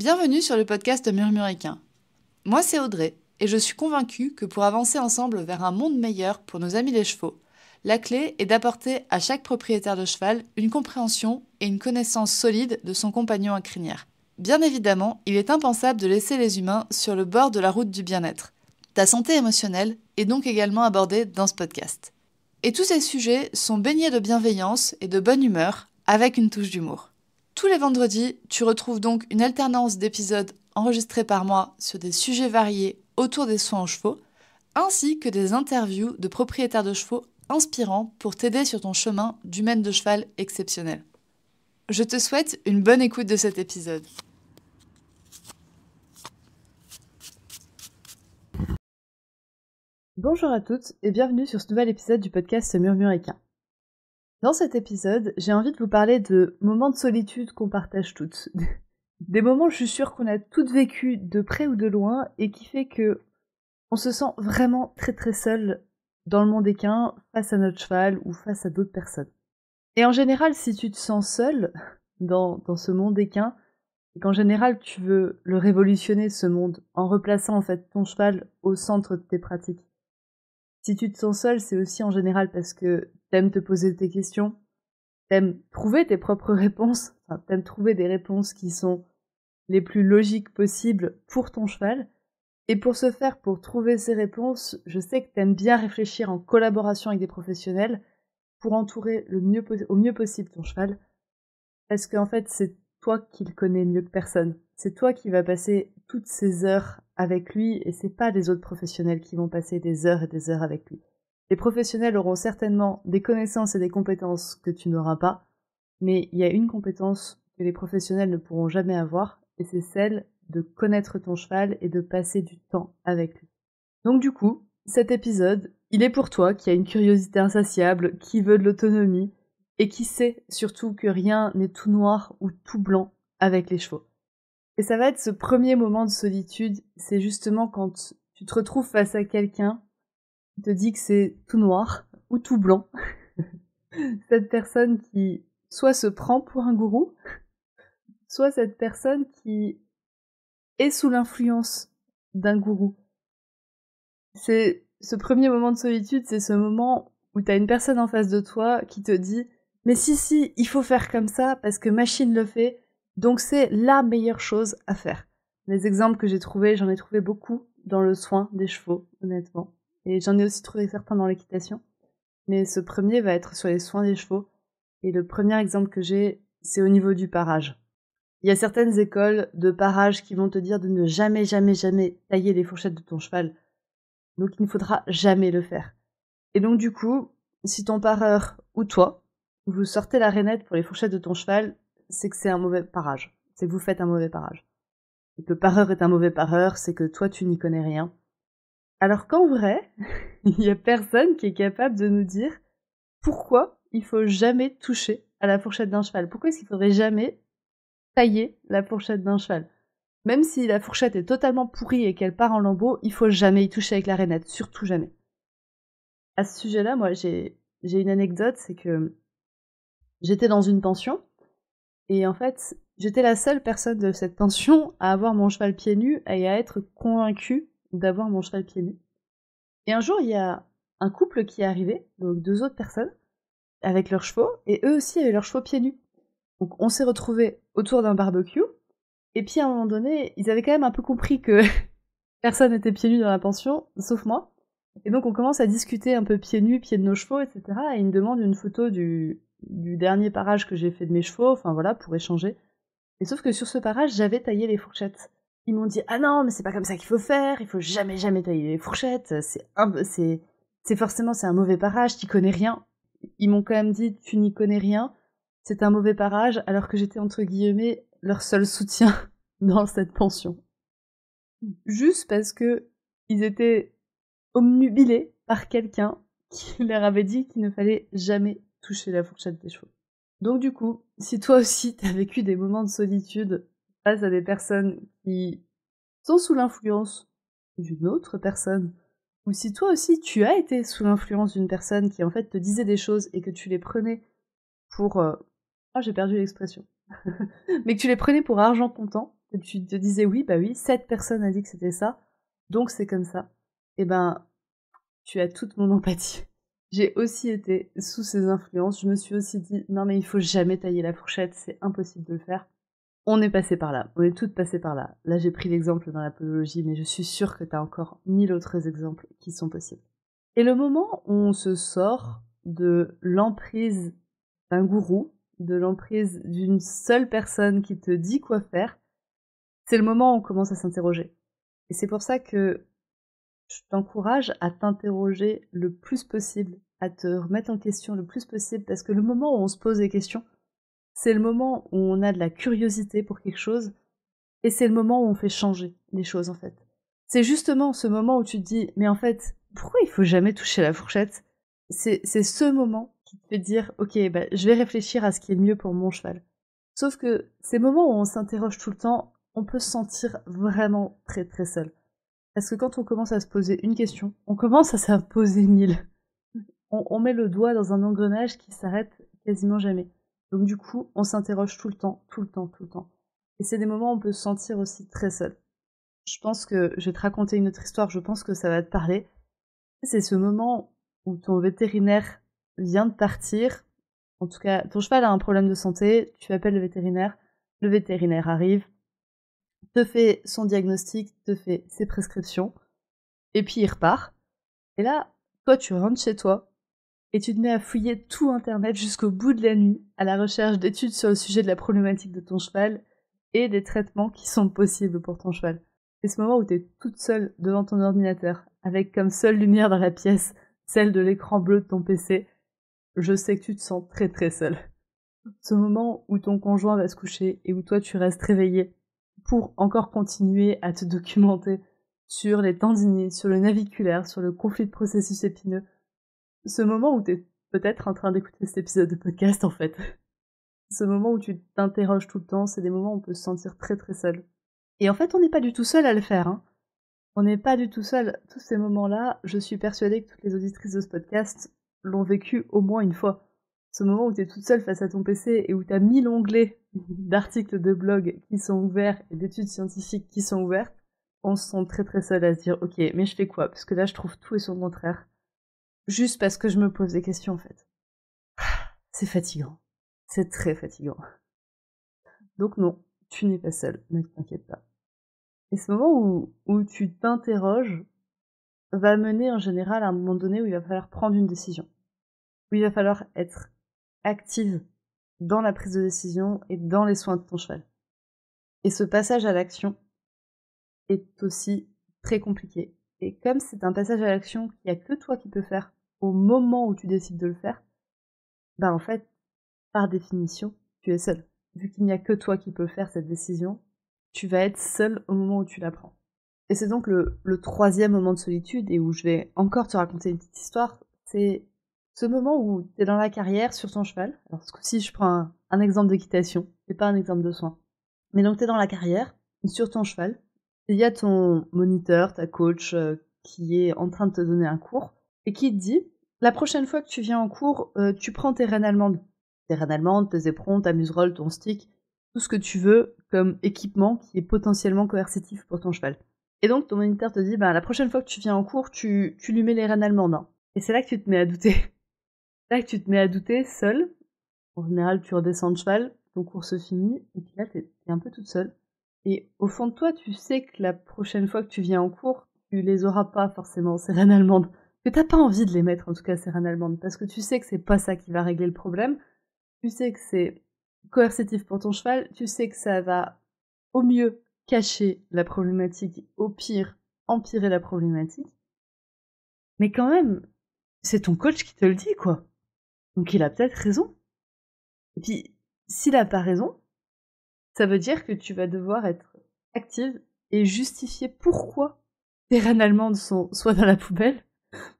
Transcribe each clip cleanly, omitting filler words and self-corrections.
Bienvenue sur le podcast Murmuréquin. Moi c'est Audrey et je suis convaincue que pour avancer ensemble vers un monde meilleur pour nos amis les chevaux, la clé est d'apporter à chaque propriétaire de cheval une compréhension et une connaissance solide de son compagnon à crinière. Bien évidemment, il est impensable de laisser les humains sur le bord de la route du bien-être. Ta santé émotionnelle est donc également abordée dans ce podcast. Et tous ces sujets sont baignés de bienveillance et de bonne humeur avec une touche d'humour. Tous les vendredis, tu retrouves donc une alternance d'épisodes enregistrés par moi sur des sujets variés autour des soins aux chevaux, ainsi que des interviews de propriétaires de chevaux inspirants pour t'aider sur ton chemin d'humaine de cheval exceptionnel. Je te souhaite une bonne écoute de cet épisode. Bonjour à toutes et bienvenue sur ce nouvel épisode du podcast Murmuréquin. Dans cet épisode, j'ai envie de vous parler de moments de solitude qu'on partage toutes. Des moments, je suis sûre qu'on a toutes vécu de près ou de loin et qui fait que on se sent vraiment très très seul dans le monde équin face à notre cheval ou face à d'autres personnes. Et en général, si tu te sens seul dans ce monde équin, et qu'en général tu veux le révolutionner ce monde en replaçant en fait ton cheval au centre de tes pratiques, si tu te sens seul, c'est aussi en général parce que t'aimes te poser tes questions, t'aimes trouver tes propres réponses, t'aimes trouver des réponses qui sont les plus logiques possibles pour ton cheval. Et pour ce faire, pour trouver ces réponses, je sais que t'aimes bien réfléchir en collaboration avec des professionnels pour entourer au mieux possible ton cheval. Parce qu'en fait, c'est toi qui le connais mieux que personne. C'est toi qui vas passer toutes ces heures avec lui et c'est pas les autres professionnels qui vont passer des heures et des heures avec lui. Les professionnels auront certainement des connaissances et des compétences que tu n'auras pas, mais il y a une compétence que les professionnels ne pourront jamais avoir et c'est celle de connaître ton cheval et de passer du temps avec lui. Donc du coup, cet épisode, il est pour toi qui a une curiosité insatiable, qui veut de l'autonomie et qui sait surtout que rien n'est tout noir ou tout blanc avec les chevaux. Et ça va être ce premier moment de solitude, c'est justement quand tu te retrouves face à quelqu'un qui te dit que c'est tout noir ou tout blanc. Cette personne qui soit se prend pour un gourou, soit cette personne qui est sous l'influence d'un gourou. C'est ce premier moment de solitude, c'est ce moment où t'as une personne en face de toi qui te dit « Mais si, il faut faire comme ça parce que machine le fait, donc c'est la meilleure chose à faire. » Les exemples que j'ai trouvés, j'en ai trouvé beaucoup dans le soin des chevaux, honnêtement. Et j'en ai aussi trouvé certains dans l'équitation. Mais ce premier va être sur les soins des chevaux. Et le premier exemple que j'ai, c'est au niveau du parage. Il y a certaines écoles de parage qui vont te dire de ne jamais tailler les fourchettes de ton cheval. Donc il ne faudra jamais le faire. Et donc du coup, si ton pareur ou toi, vous sortez la rainette pour les fourchettes de ton cheval, c'est que c'est un mauvais parage. C'est que vous faites un mauvais parage. Et que le pareur est un mauvais pareur, c'est que toi tu n'y connais rien. Alors qu'en vrai, il y a personne qui est capable de nous dire pourquoi il faut jamais toucher à la fourchette d'un cheval. Pourquoi est-ce qu'il faudrait jamais tailler la fourchette d'un cheval? Même si la fourchette est totalement pourrie et qu'elle part en lambeaux, il faut jamais y toucher avec la rainette, surtout jamais. À ce sujet-là, moi j'ai une anecdote, c'est que j'étais dans une pension, et en fait, j'étais la seule personne de cette pension à avoir mon cheval pieds nus et à être convaincue d'avoir mon cheval pieds nus. Et un jour, il y a un couple qui est arrivé, donc 2 autres personnes, avec leurs chevaux, et eux aussi avaient leurs chevaux pieds nus. Donc on s'est retrouvés autour d'un barbecue, et puis à un moment donné, ils avaient quand même un peu compris que personne n'était pieds nus dans la pension, sauf moi. Et donc on commence à discuter un peu pieds nus, pieds de nos chevaux, etc. Et ils me demandent une photo du dernier parage que j'ai fait de mes chevaux, enfin voilà, pour échanger. Et sauf que sur ce parage, j'avais taillé les fourchettes. Ils m'ont dit « Ah non, mais c'est pas comme ça qu'il faut faire, il faut jamais tailler les fourchettes, c'est forcément c'est un mauvais parage, t'y connais rien. » Ils m'ont quand même dit « Tu n'y connais rien, c'est un mauvais parage », alors que j'étais entre guillemets leur seul soutien dans cette pension. Juste parce que ils étaient obnubilés par quelqu'un qui leur avait dit qu'il ne fallait jamais toucher la fourchette des chevaux. Donc du coup, si toi aussi t'as vécu des moments de solitude face à des personnes qui sont sous l'influence d'une autre personne, ou si toi aussi tu as été sous l'influence d'une personne qui en fait te disait des choses et que tu les prenais pour... j'ai perdu l'expression. Mais que tu les prenais pour argent comptant, que tu te disais oui, bah oui, cette personne a dit que c'était ça, donc c'est comme ça, et ben, tu as toute mon empathie. J'ai aussi été sous ces influences, je me suis aussi dit, non mais il faut jamais tailler la fourchette, c'est impossible de le faire. On est passé par là, on est toutes passées par là. Là j'ai pris l'exemple dans la podologie, mais je suis sûre que t'as encore 1000 autres exemples qui sont possibles. Et le moment où on se sort de l'emprise d'un gourou, de l'emprise d'une seule personne qui te dit quoi faire, c'est le moment où on commence à s'interroger. Et c'est pour ça que je t'encourage à t'interroger le plus possible, à te remettre en question le plus possible, parce que le moment où on se pose des questions, c'est le moment où on a de la curiosité pour quelque chose, et c'est le moment où on fait changer les choses en fait. C'est justement ce moment où tu te dis, mais en fait, pourquoi il faut jamais toucher la fourchette? C'est ce moment qui te fait dire, ok, bah, je vais réfléchir à ce qui est mieux pour mon cheval. Sauf que ces moments où on s'interroge tout le temps, on peut se sentir vraiment très très seul. Parce que quand on commence à se poser une question, on commence à s'en poser 1000. On met le doigt dans un engrenage qui s'arrête quasiment jamais. Donc du coup, on s'interroge tout le temps, tout le temps, tout le temps. Et c'est des moments où on peut se sentir aussi très seul. Je pense que je vais te raconter une autre histoire, je pense que ça va te parler. C'est ce moment où ton vétérinaire vient de partir. En tout cas, ton cheval a un problème de santé, tu appelles le vétérinaire arrive, te fait son diagnostic, te fait ses prescriptions, et puis il repart. Et là, toi, tu rentres chez toi, et tu te mets à fouiller tout Internet jusqu'au bout de la nuit, à la recherche d'études sur le sujet de la problématique de ton cheval, et des traitements qui sont possibles pour ton cheval. C'est ce moment où t'es toute seule devant ton ordinateur, avec comme seule lumière dans la pièce, celle de l'écran bleu de ton PC. Je sais que tu te sens très très seule. Ce moment où ton conjoint va se coucher et où toi tu restes réveillée pour encore continuer à te documenter sur les tendinites, sur le naviculaire, sur le conflit de processus épineux. Ce moment où t'es peut-être en train d'écouter cet épisode de podcast en fait. Ce moment où tu t'interroges tout le temps, c'est des moments où on peut se sentir très très seul. Et en fait, on n'est pas du tout seul à le faire, hein. On n'est pas du tout seul. Tous ces moments-là, je suis persuadée que toutes les auditrices de ce podcast l'ont vécu au moins une fois. Ce moment où t'es toute seule face à ton PC et où t'as 1000 onglets d'articles de blog qui sont ouverts et d'études scientifiques qui sont ouvertes, on se sent très très seul à se dire ok, mais je fais quoi? Parce que là, je trouve tout et son contraire. Juste parce que je me pose des questions en fait. C'est fatigant. C'est très fatigant. Donc non, tu n'es pas seule, ne t'inquiète pas. Et ce moment où tu t'interroges va mener en général à un moment donné où il va falloir prendre une décision. Où il va falloir être active dans la prise de décision et dans les soins de ton cheval. Et ce passage à l'action est aussi très compliqué. Et comme c'est un passage à l'action qu'il n'y a que toi qui peux faire au moment où tu décides de le faire, bah en fait, par définition, tu es seul. Vu qu'il n'y a que toi qui peux faire cette décision, tu vas être seul au moment où tu la prends. Et c'est donc le troisième moment de solitude, et où je vais encore te raconter une petite histoire, c'est ce moment où t'es dans la carrière sur ton cheval. Alors ce coup-ci, je prends un exemple d'équitation, et pas un exemple de soin. Mais donc t'es dans la carrière, sur ton cheval, et il y a ton moniteur, ta coach, qui est en train de te donner un cours, et qui te dit, la prochaine fois que tu viens en cours, tu prends tes rênes allemandes. Tes rênes allemandes, tes éperons, ta muserolle, ton stick, tout ce que tu veux comme équipement qui est potentiellement coercitif pour ton cheval. Et donc ton moniteur te dit, bah la prochaine fois que tu viens en cours, tu lui mets les rênes allemandes. Hein. Et c'est là que tu te mets à douter. Là que tu te mets à douter, seul. En général, tu redescends de cheval, ton cours se finit, et puis là, t'es un peu toute seule. Et au fond de toi, tu sais que la prochaine fois que tu viens en cours, tu les auras pas forcément, ces rênes allemandes. Que t'as pas envie de les mettre, en tout cas, ces rênes allemandes, parce que tu sais que c'est pas ça qui va régler le problème. Tu sais que c'est coercitif pour ton cheval, tu sais que ça va au mieux cacher la problématique, au pire empirer la problématique. Mais quand même, c'est ton coach qui te le dit, quoi. Donc il a peut-être raison. Et puis, s'il a pas raison, ça veut dire que tu vas devoir être active et justifier pourquoi tes rênes allemandes sont soit dans la poubelle,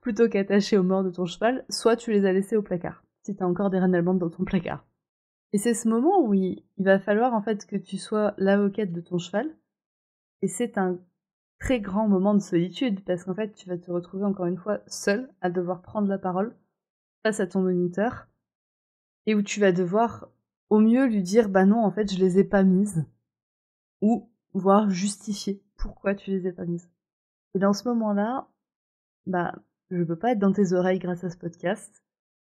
plutôt qu'attachées au mort de ton cheval, soit tu les as laissées au placard, si t'as encore des rênes allemandes dans ton placard. Et c'est ce moment où il va falloir en fait que tu sois l'avocate de ton cheval, et c'est un très grand moment de solitude, parce qu'en fait tu vas te retrouver encore une fois seule à devoir prendre la parole face à ton moniteur, et où tu vas devoir au mieux lui dire bah non en fait je les ai pas mises, ou voire justifier pourquoi tu les as pas mises. Et dans ce moment-là, je peux pas être dans tes oreilles grâce à ce podcast,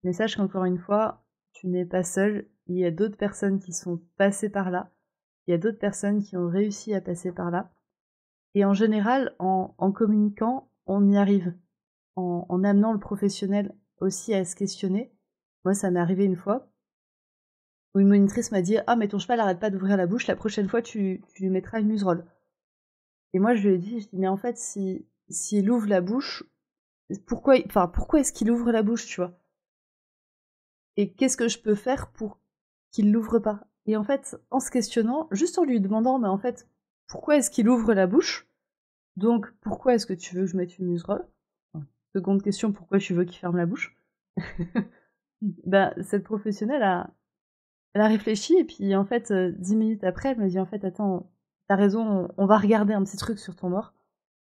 mais sache qu'encore une fois, tu n'es pas seul, il y a d'autres personnes qui sont passées par là, il y a d'autres personnes qui ont réussi à passer par là, et en général, en communiquant, on y arrive, en amenant le professionnel aussi à se questionner. Moi, ça m'est arrivé une fois, où une monitrice m'a dit « Ah, mais ton cheval arrête pas d'ouvrir la bouche, la prochaine fois, tu lui mettras une muserolle. » Et moi, je lui ai dit, mais en fait, s'il ouvre la bouche, pourquoi est-ce qu'il ouvre la bouche, tu vois? Et qu'est-ce que je peux faire pour qu'il l'ouvre pas? Et en fait, en se questionnant, juste en lui demandant, mais en fait, pourquoi est-ce qu'il ouvre la bouche? Donc, pourquoi est-ce que tu veux que je mette une muserolle? Seconde question, pourquoi tu veux qu'il ferme la bouche? Cette professionnelle elle a réfléchi, et puis en fait, 10 minutes après, elle me dit, en fait, attends, t'as raison, on va regarder un petit truc sur ton mort.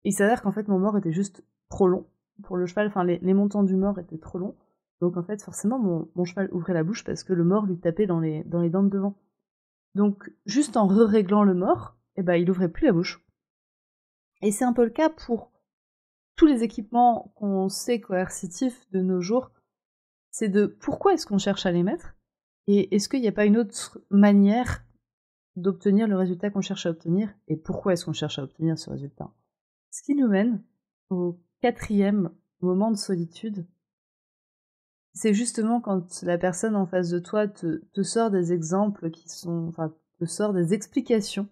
Et il s'avère qu'en fait, mon mort était juste trop long pour le cheval, enfin, les montants du mort étaient trop longs. Donc en fait, forcément, mon cheval ouvrait la bouche parce que le mort lui tapait dans les dents de devant. Donc, juste en réglant le mort, il ouvrait plus la bouche. Et c'est un peu le cas pour tous les équipements qu'on sait coercitifs de nos jours. C'est de pourquoi est-ce qu'on cherche à les mettre, et est-ce qu'il n'y a pas une autre manière d'obtenir le résultat qu'on cherche à obtenir, et pourquoi est-ce qu'on cherche à obtenir ce résultat. Ce qui nous mène au 4e moment de solitude. C'est justement quand la personne en face de toi te sort des exemples te sort des explications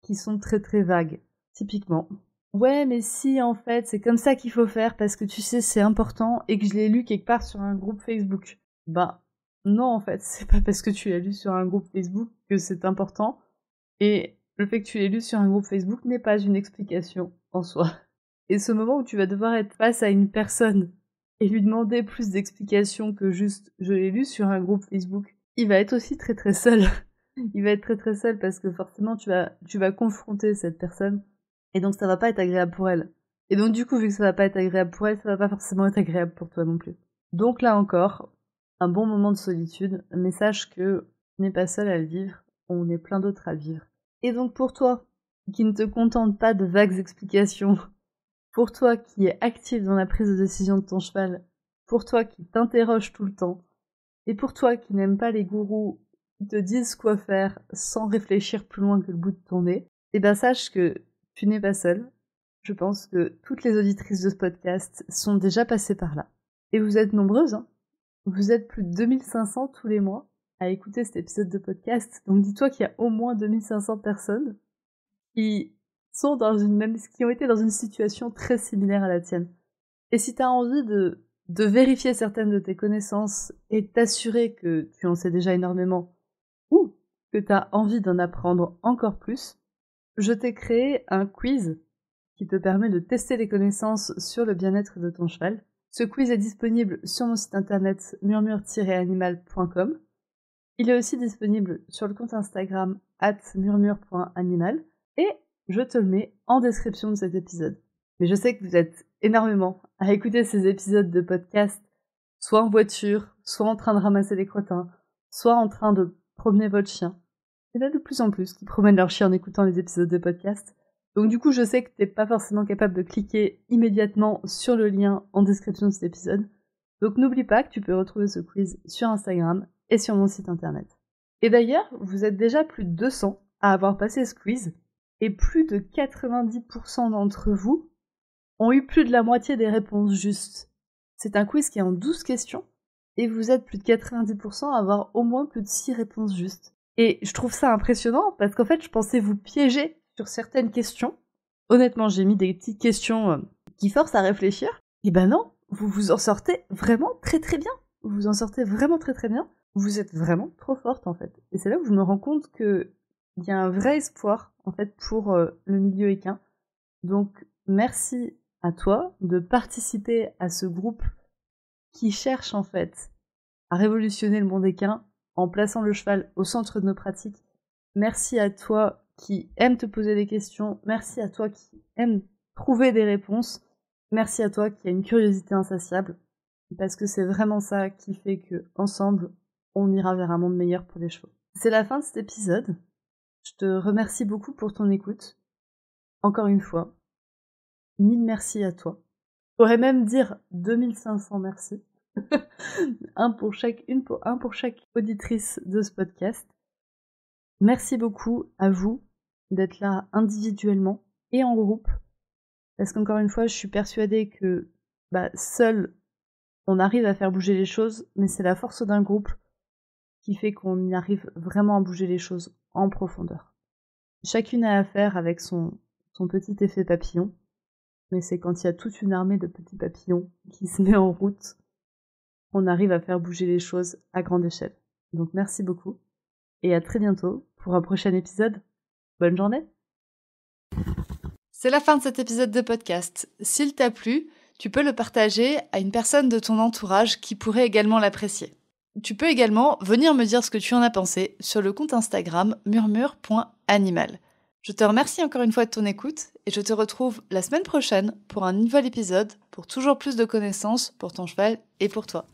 qui sont très très vagues. Typiquement, ouais, mais si, en fait, c'est comme ça qu'il faut faire parce que tu sais, c'est important et que je l'ai lu quelque part sur un groupe Facebook. Non, en fait, c'est pas parce que tu l'as lu sur un groupe Facebook que c'est important, et le fait que tu l'aies lu sur un groupe Facebook n'est pas une explication en soi. Et ce moment où tu vas devoir être face à une personne et lui demander plus d'explications que juste je l'ai lu sur un groupe Facebook, il va être aussi très très seul. Il va être très très seul parce que forcément tu vas confronter cette personne, et donc ça va pas être agréable pour elle. Et donc du coup, vu que ça va pas être agréable pour elle, ça va pas forcément être agréable pour toi non plus. Donc là encore, un bon moment de solitude, mais sache que tu n'es pas seul à le vivre, on est plein d'autres à le vivre. Et donc pour toi, qui ne te contente pas de vagues explications, pour toi qui es actif dans la prise de décision de ton cheval, pour toi qui t'interroge tout le temps, et pour toi qui n'aime pas les gourous qui te disent quoi faire sans réfléchir plus loin que le bout de ton nez, sache que tu n'es pas seul. Je pense que toutes les auditrices de ce podcast sont déjà passées par là. Et vous êtes nombreuses, hein. Vous êtes plus de 2500 tous les mois à écouter cet épisode de podcast, donc dis-toi qu'il y a au moins 2500 personnes qui qui ont été dans une situation très similaire à la tienne. Et si t'as envie de vérifier certaines de tes connaissances et t'assurer que tu en sais déjà énormément, ou que t'as envie d'en apprendre encore plus, je t'ai créé un quiz qui te permet de tester les connaissances sur le bien-être de ton cheval. Ce quiz est disponible sur mon site internet murmure-animal.com. Il est aussi disponible sur le compte Instagram @murmure.animal, et je te le mets en description de cet épisode. Mais je sais que vous êtes énormément à écouter ces épisodes de podcast, soit en voiture, soit en train de ramasser les crottins, soit en train de promener votre chien. Il y en a de plus en plus qui promènent leur chien en écoutant les épisodes de podcast. Donc du coup, je sais que t'es pas forcément capable de cliquer immédiatement sur le lien en description de cet épisode. Donc n'oublie pas que tu peux retrouver ce quiz sur Instagram et sur mon site internet. Et d'ailleurs, vous êtes déjà plus de 200 à avoir passé ce quiz, et plus de 90% d'entre vous ont eu plus de la moitié des réponses justes. C'est un quiz qui est en 12 questions, et vous êtes plus de 90% à avoir au moins plus de 6 réponses justes. Et je trouve ça impressionnant, parce qu'en fait, je pensais vous piéger sur certaines questions. Honnêtement, j'ai mis des petites questions qui forcent à réfléchir. Et non, vous vous en sortez vraiment très très bien. Vous vous en sortez vraiment très très bien. Vous êtes vraiment trop forte en fait. Et c'est là où je me rends compte que il y a un vrai espoir en fait pour le milieu équin. Donc merci à toi de participer à ce groupe qui cherche en fait à révolutionner le monde équin en plaçant le cheval au centre de nos pratiques. Merci à toi qui aime te poser des questions. Merci à toi qui aime trouver des réponses. Merci à toi qui a une curiosité insatiable. Parce que c'est vraiment ça qui fait que, ensemble, on ira vers un monde meilleur pour les chevaux. C'est la fin de cet épisode. Je te remercie beaucoup pour ton écoute. Encore une fois, 1000 merci à toi. Je pourrais même dire 2500 merci. un pour chaque auditrice de ce podcast. Merci beaucoup à vous d'être là individuellement et en groupe. Parce qu'encore une fois, je suis persuadée que seul, on arrive à faire bouger les choses, mais c'est la force d'un groupe qui fait qu'on y arrive vraiment à bouger les choses en profondeur. Chacune a affaire avec son petit effet papillon, mais c'est quand il y a toute une armée de petits papillons qui se met en route qu'on arrive à faire bouger les choses à grande échelle. Donc merci beaucoup, et à très bientôt pour un prochain épisode. Bonne journée! C'est la fin de cet épisode de podcast. S'il t'a plu, tu peux le partager à une personne de ton entourage qui pourrait également l'apprécier. Tu peux également venir me dire ce que tu en as pensé sur le compte Instagram murmure.animal. Je te remercie encore une fois de ton écoute et je te retrouve la semaine prochaine pour un nouvel épisode pour toujours plus de connaissances pour ton cheval et pour toi.